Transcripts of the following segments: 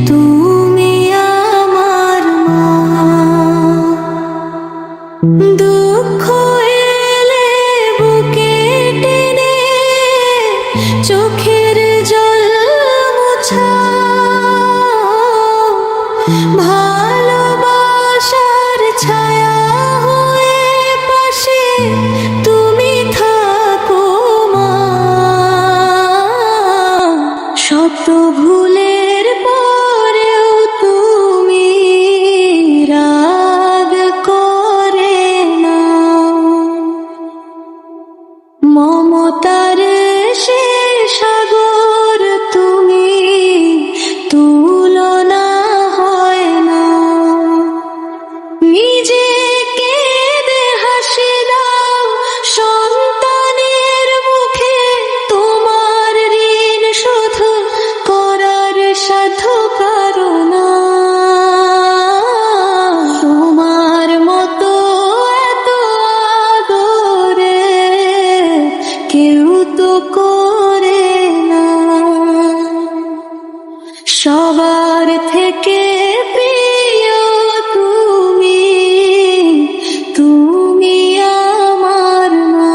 তুমি আমার মা। দুঃখ এলে বুকে টেনে চোখের জল মোছাও, ভালোবাসার ছায়া হয়ে পাশে তুমি থাকো মা। শত ভুলের পরেও তুমি রাগ করে না, মমতার সে সাগর তুমি, তুলনা হয় না। নিজেকে দে হাসি দাও সন্তানের মুখে, তোমার ঋণ শোধ করার সাধ্য কারো না। তোমার মতো এত আদরে কেউ তো করে না। সবার থেকে প্রিয় তুমি, তুমি আমার মা।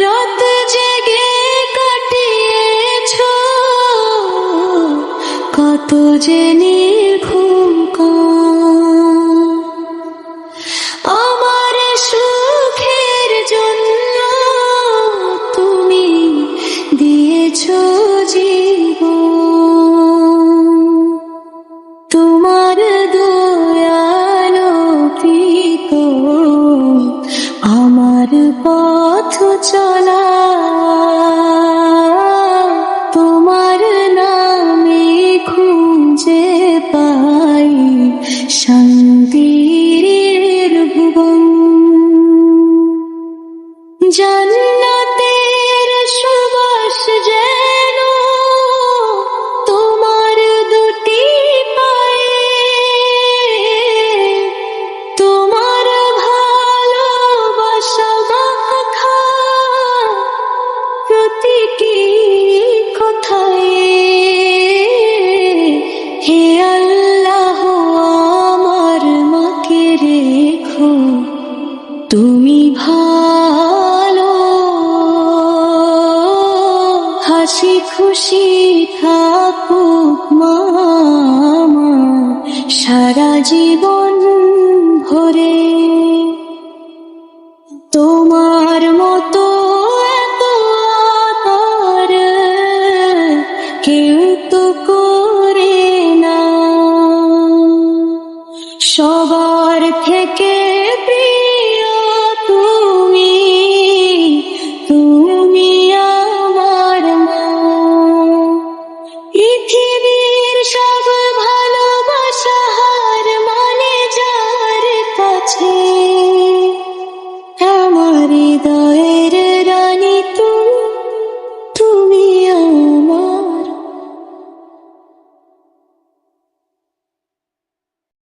রাত জেগে কাটিয়েছো কত যে নির্ঘুম কাল, আমার সুখের জন্য তুমি দিয়েছো জীবন। তোমার দয়ালোকিত আমার পথ চলা, তোমার নামে খুঁজে পাই শান্তির ভুবন। জান্নাতের সুবাস যেন তোমার দুটি পায়ে, তোমার ভালোবাসা মাখা প্রতিটি কথায়। হে আল্লাহ আমার মাকে রেখো তুমি ভালো, হাসি খুশি থাকুক মা আমার সারা জীবন ভরে। তোমার মতো এত আদর কেউ তো করে না। সবার থেকে